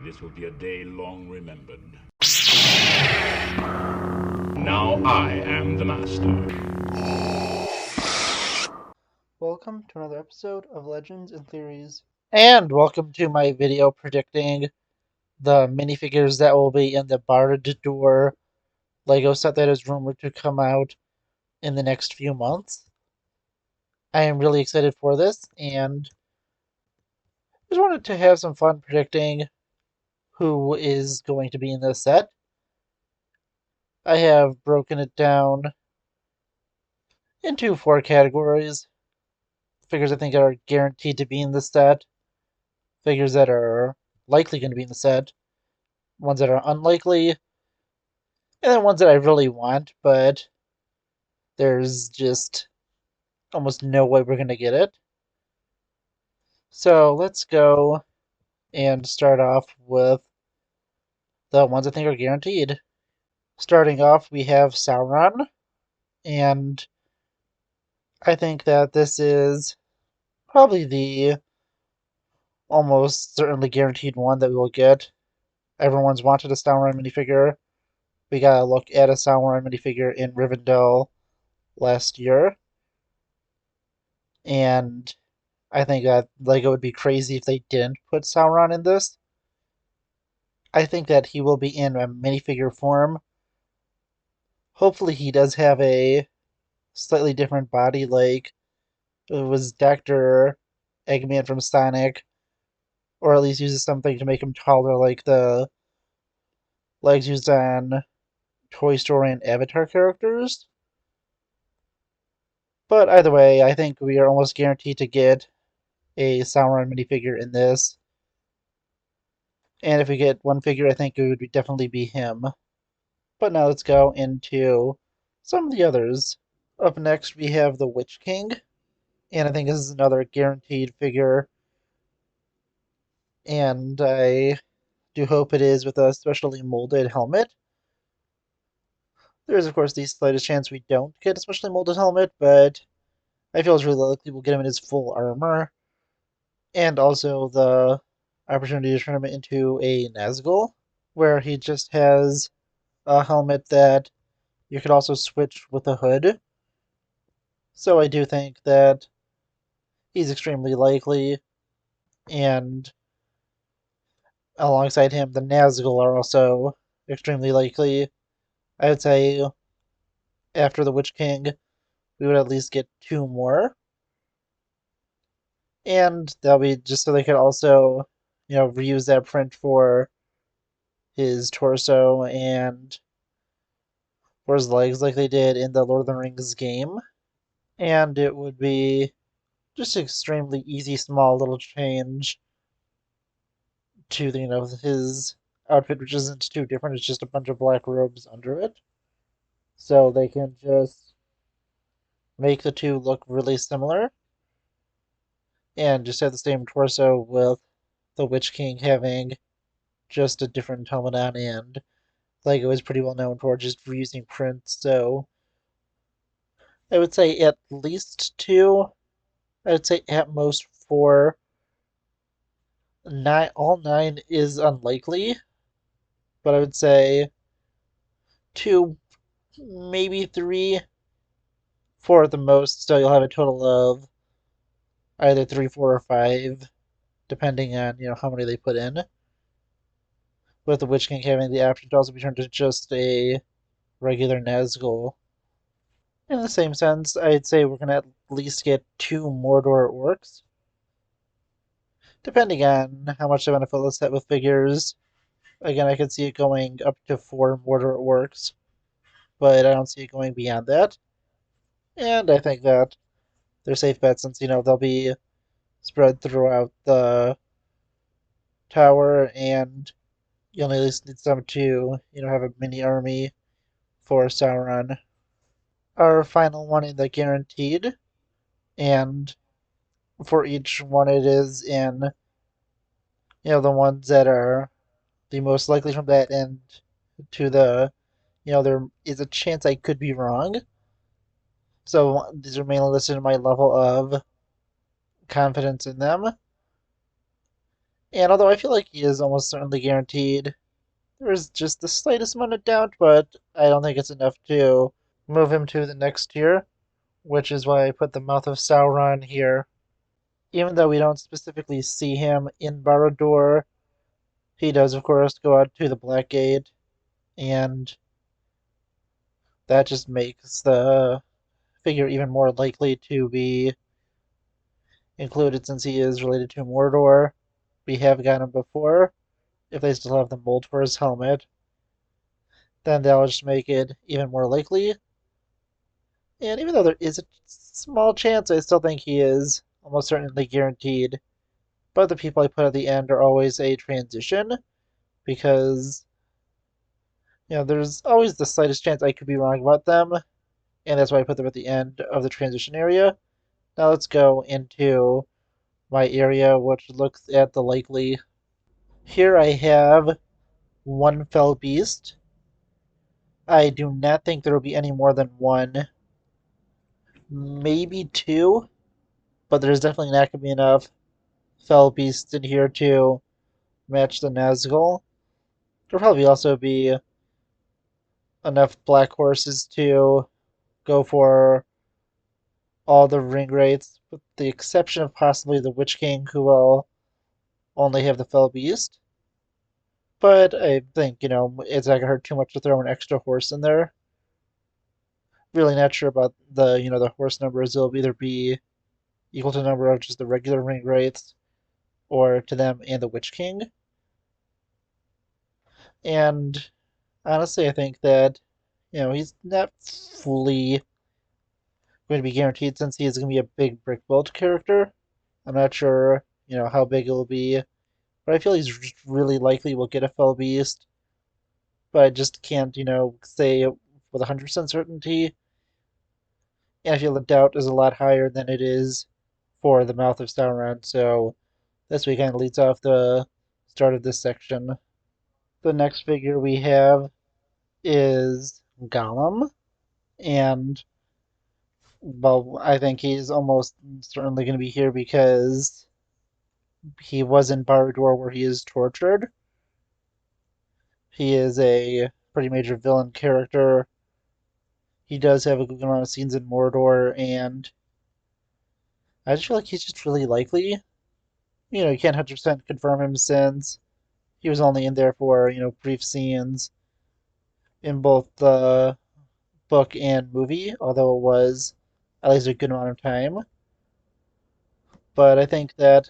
This will be a day long remembered. Now I am the master. Welcome to another episode of Legends and Theories. And welcome to my video predicting the minifigures that will be in the Barad-Dûr Lego set that is rumored to come out in the next few months. I am really excited for this, and just wanted to have some fun predicting who is going to be in this set. I have broken it down into 4 categories. Figures I think are guaranteed to be in the set, figures that are likely going to be in the set, ones that are unlikely, and then ones that I really want, but there's just almost no way we're going to get it. So let's go and start off with the ones I think are guaranteed. Starting off, we have Sauron, and I think that this is probably the almost certainly guaranteed one that we will get. Everyone's wanted a Sauron minifigure. We got a look at a Sauron minifigure in Rivendell last year, and I think that Lego would be crazy if they didn't put Sauron in this. I think that he will be in a minifigure form. Hopefully he does have a slightly different body, like it was Dr. Eggman from Sonic, or at least uses something to make him taller, like the legs used on Toy Story and Avatar characters. But either way, I think we are almost guaranteed to get a Sauron minifigure in this. And if we get one figure, I think it would definitely be him. But now let's go into some of the others. Up next, we have the Witch King. And I think this is another guaranteed figure. And I do hope it is with a specially molded helmet. There is, of course, the slightest chance we don't get a specially molded helmet, but I feel it's really likely we'll get him in his full armor. And also the opportunity to turn him into a Nazgul, where he just has a helmet that you could also switch with a hood. So I do think that he's extremely likely, and alongside him, the Nazgul are also extremely likely. I would say after the Witch King, we would at least get 2 more. And that'll be just so they could also, reuse that print for his torso and for his legs like they did in the Lord of the Rings game. And it would be just extremely easy, small little change to his outfit, which isn't too different. It's just a bunch of black robes under it, so they can just make the two look really similar, and just have the same torso with the Witch King having just a different helmet on, and Lego is pretty well known for just reusing prints. So I would say at least 2. I would say at most 4. All 9 is unlikely, but I would say 2, maybe 3, 4 at the most. So you'll have a total of either 3, 4, or 5, depending on how many they put in. With the Witch King having the option to also be turned to just a regular Nazgul. In the same sense, I'd say we're gonna at least get 2 Mordor orcs. Depending on how much they want to fill the set with figures. Again, I could see it going up to 4 Mordor orcs, but I don't see it going beyond that. And I think that they're safe bets since, they'll be spread throughout the tower, and you only at least need some to, have a mini army for Sauron. Our final one in the guaranteed, and for each one it is in, the ones that are the most likely from that end to the, there is a chance I could be wrong. So these are mainly listed in my level of confidence in them. And although I feel like he is almost certainly guaranteed, there is just the slightest amount of doubt, but I don't think it's enough to move him to the next tier, which is why I put the Mouth of Sauron here. Even though we don't specifically see him in Barad-Dûr, he does, of course, go out to the Black Gate, and that just makes the figure even more likely to be included since he is related to Mordor. We have gotten him before. If they still have the mold for his helmet, then that'll just make it even more likely. And even though there is a small chance, I still think he is almost certainly guaranteed. But the people I put at the end are always a transition because, there's always the slightest chance I could be wrong about them, and that's why I put them at the end of the transition area. Now let's go into my area, which looks at the likely. Here I have one fell beast. I do not think there will be any more than one, maybe two, but there's definitely not going to be enough fell beasts in here to match the Nazgul. There'll probably also be enough black horses to go for all the ring rates, with the exception of possibly the Witch King, who will only have the fell beast. But I think, it's not gonna hurt too much to throw an extra horse in there. Really not sure about the horse numbers. It'll either be equal to the number of just the regular ring rates, or to them and the Witch King. And honestly, I think that, he's not fully going to be guaranteed since he is going to be a big brick build character. I'm not sure, how big it'll be, but I feel he's really likely will get a fell beast. But I just can't, say with 100% certainty. And I feel the doubt is a lot higher than it is for the Mouth of Sauron. So this week kind of leads off the start of this section. The next figure we have is Gollum, and well, I think he's almost certainly going to be here because he was in Barad-Dûr where he is tortured. He is a pretty major villain character. He does have a good amount of scenes in Mordor, and I just feel like he's just really likely. You can't 100% confirm him since he was only in there for, brief scenes in both the book and movie, although it was at least a good amount of time. But I think that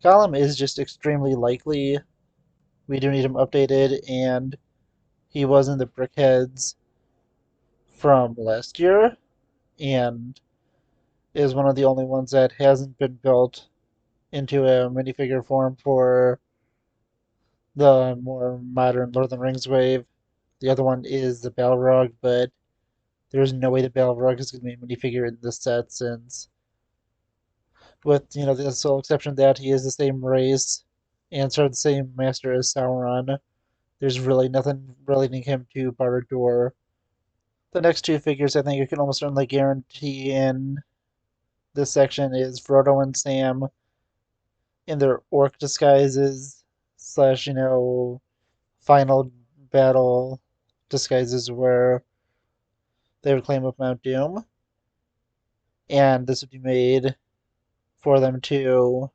Gollum is just extremely likely. We do need him updated, and he was in the Brickheads from last year, and is one of the only ones that hasn't been built into a minifigure form for the more modern Lord of the Rings wave. The other one is the Balrog, but there's no way the Balrog is going to be a minifigure in this set since, with the sole exception that he is the same race and sort of the same master as Sauron, there's really nothing relating him to Barad-Dûr. The next two figures I think you can almost certainly guarantee in this section is Frodo and Sam in their orc disguises slash, final battle disguises where they would claim up Mount Doom. And this would be made for them to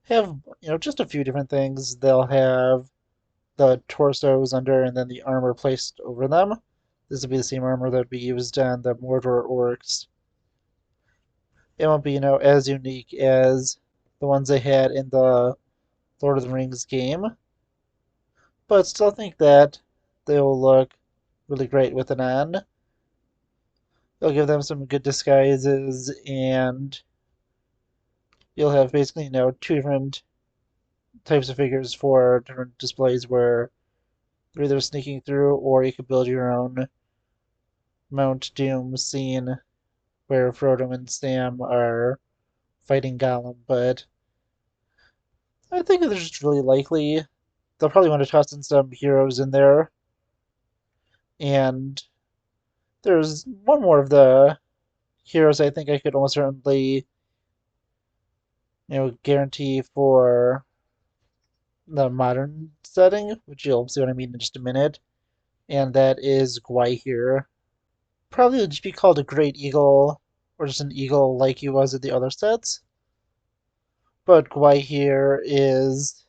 have, just a few different things. They'll have the torsos under and then the armor placed over them. This would be the same armor that would be used on the Mordor orcs. It won't be, as unique as the ones they had in the Lord of the Rings game, but still think that they'll look really great with it on. They'll give them some good disguises, and you'll have basically, two different types of figures for different displays where they're either sneaking through or you could build your own Mount Doom scene where Frodo and Sam are fighting Gollum, but I think they're just really likely. They'll probably want to toss in some heroes in there. And there's one more of the heroes I think I could almost certainly guarantee for the modern setting, which you'll see what I mean in just a minute, and that is Gwai here. Probably would just be called a great eagle, or just an eagle like he was in the other sets. But Gwai here is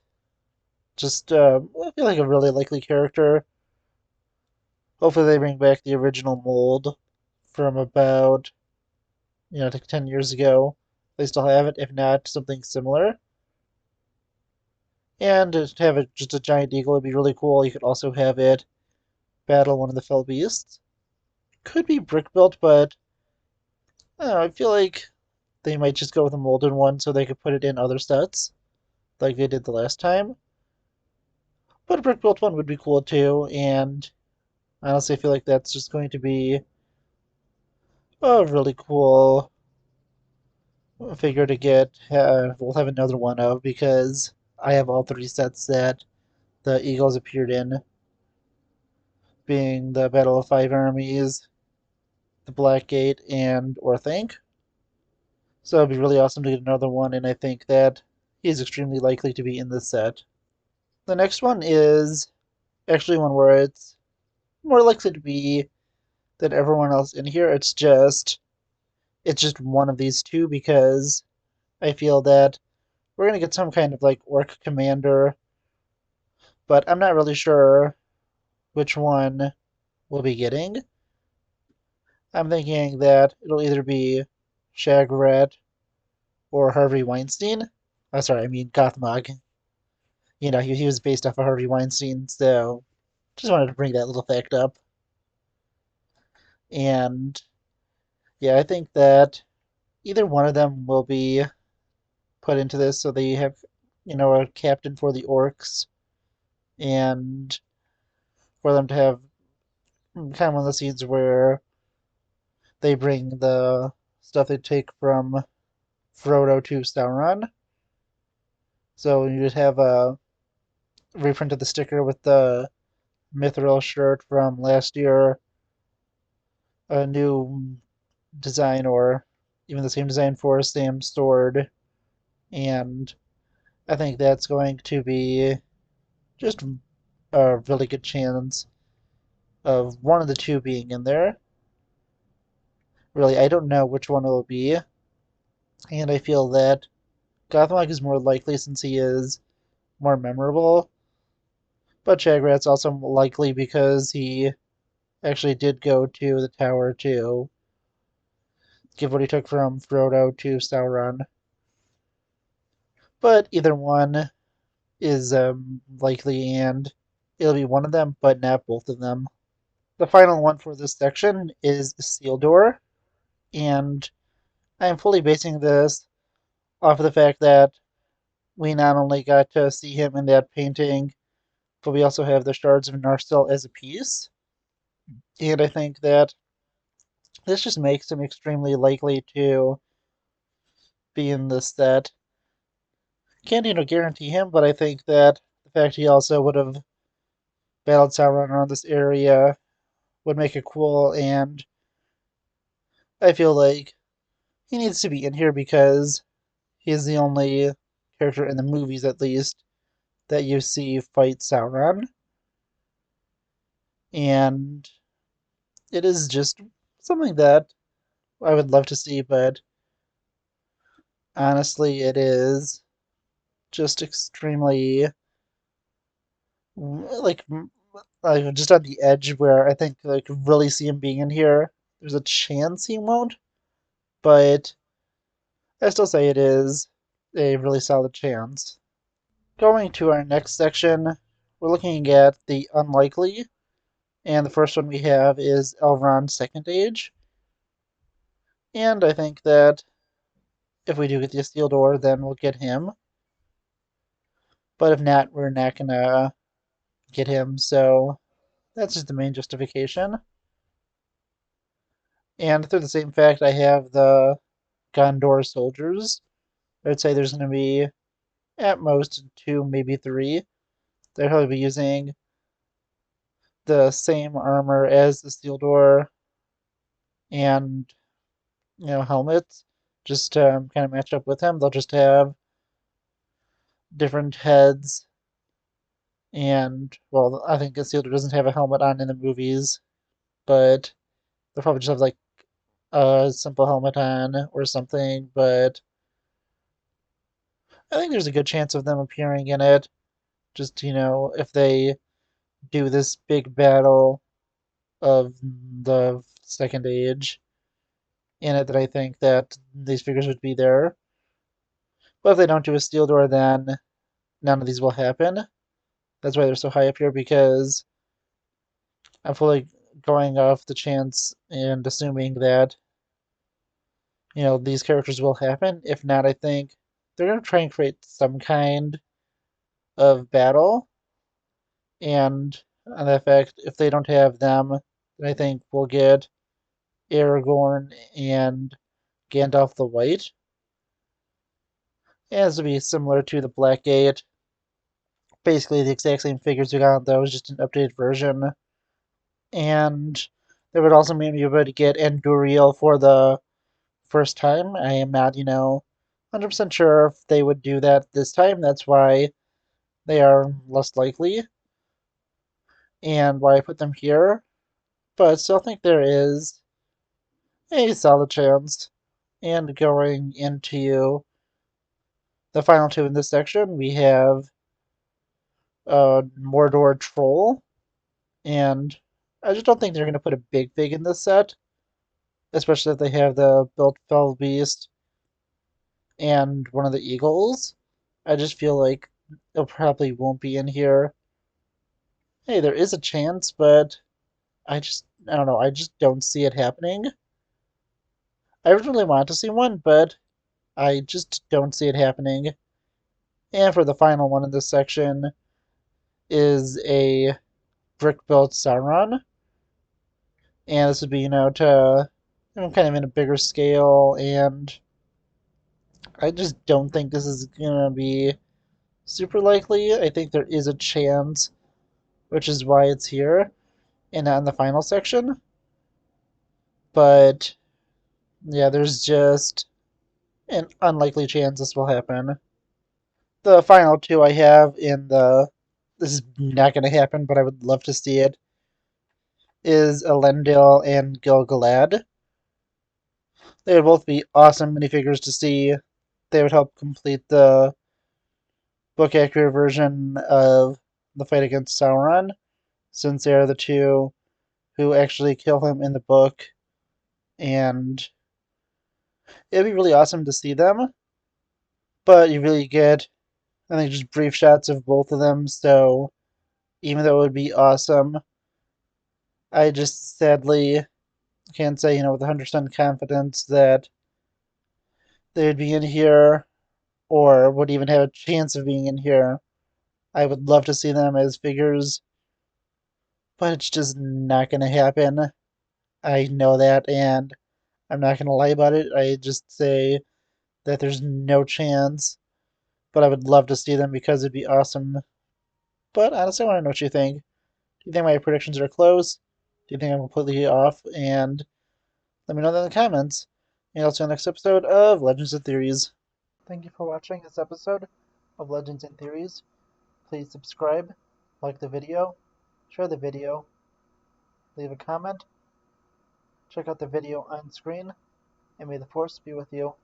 just, I feel like a really likely character. Hopefully they bring back the original mold from about, like 10 years ago. They still have it, if not something similar. And to have it just a giant eagle would be really cool. You could also have it battle one of the fell beasts. Could be brick built, but I don't know, I feel like they might just go with a molded one so they could put it in other sets, like they did the last time. But a brick built one would be cool too, and honestly, I feel like that's just going to be a really cool figure to get. We'll have another one of because I have all three sets that the Eagles appeared in, being the Battle of Five Armies, the Black Gate, and Orthanc. So it'd be really awesome to get another one, and I think that he's extremely likely to be in this set. The next one is actually one where it's more likely to be than everyone else in here. It's just one of these two because I feel that we're gonna get some kind of like orc commander, but I'm not really sure which one we'll be getting. I'm thinking that it'll either be Shagrat or Harvey Weinstein. Oh, sorry, I mean Gothmog. He was based off of Harvey Weinstein, so just wanted to bring that little fact up. And yeah, I think that either one of them will be put into this so they have, a captain for the orcs and for them to have kind of one of the scenes where they bring the stuff they take from Frodo to Sauron. So you just have a reprint of the sticker with the Mithril shirt from last year, a new design or even the same design for Sam's sword, and I think that's going to be just a really good chance of one of the two being in there. Really, I don't know which one it will be, and I feel that Gothmog is more likely since he is more memorable, but Shagrat's also likely because he actually did go to the tower to give what he took from Frodo to Sauron. But either one is likely, and it'll be one of them, but not both of them. The final one for this section is Isildur, and I am fully basing this off of the fact that we not only got to see him in that painting, but we also have the shards of Narsil as a piece. And I think that this just makes him extremely likely to be in this set. Can't guarantee him, but I think that the fact he also would have battled Sauron around this area would make it cool, and I feel like he needs to be in here because he's the only character in the movies, at least, that you see fight Sauron. And it is just something that I would love to see, but honestly, it is just extremely like just on the edge where I think like really see him being in here. There's a chance he won't, but I still say it is a really solid chance. Going to our next section, we're looking at the unlikely, and the first one we have is Elrond's Second Age. And I think that if we do get the Steel Door, then we'll get him. But if not, we're not gonna get him, so that's just the main justification. And through the same fact, I have the Gondor soldiers. I would say there's going to be at most two, maybe three. They'll probably be using the same armor as the Steel Door and helmets, just to kind of match up with him. They'll just have different heads. And, well, I think Isildur doesn't have a helmet on in the movies, but they'll probably just have like a simple helmet on or something. But I think there's a good chance of them appearing in it. Just, if they do this big battle of the Second Age in it, that I think that these figures would be there. But if they don't do a steel door, then none of these will happen. That's why they're so high up here, because I'm fully going off the chance and assuming that, these characters will happen. If not, I think they're going to try and create some kind of battle. And on that fact, if they don't have them, then I think we'll get Aragorn and Gandalf the White. And this will be similar to the Black Gate. Basically the exact same figures we got, though, just an updated version. And they would also maybe be able to get Andúril for the first time. I am not, 100% sure if they would do that this time. That's why they are less likely and why I put them here. But I still think there is a solid chance. And going into the final two in this section, we have Mordor Troll. And I just don't think they're going to put a big in this set, especially if they have the built Fell Beast and one of the Eagles. I just feel like it probably won't be in here. Hey, there is a chance, but I don't know, I just don't see it happening. I originally wanted to see one, but I just don't see it happening. And for the final one in this section is a brick-built Sauron. And this would be, to kind of in a bigger scale, and I just don't think this is gonna be super likely. I think there is a chance, which is why it's here and not in the final section. But yeah, there's just an unlikely chance this will happen. The final two I have in the this is not going to happen, but I would love to see it, is Elendil and Gil-galad. They would both be awesome minifigures to see. They would help complete the book accurate version of the fight against Sauron, since they are the two who actually kill him in the book. And it'd be really awesome to see them, but you really get, I think, just brief shots of both of them, so even though it would be awesome, I just sadly can't say, with 100% confidence that they would be in here or would even have a chance of being in here. I would love to see them as figures, but it's just not going to happen. I know that, and I'm not going to lie about it. I just say that there's no chance, but I would love to see them because it'd be awesome. But honestly, I want to know what you think. Do you think my predictions are close? Do you think I'm completely off? And let me know that in the comments. And I'll see you on the next episode of Legends and Theories. Thank you for watching this episode of Legends and Theories. Please subscribe, like the video, share the video, leave a comment, check out the video on screen, and may the Force be with you.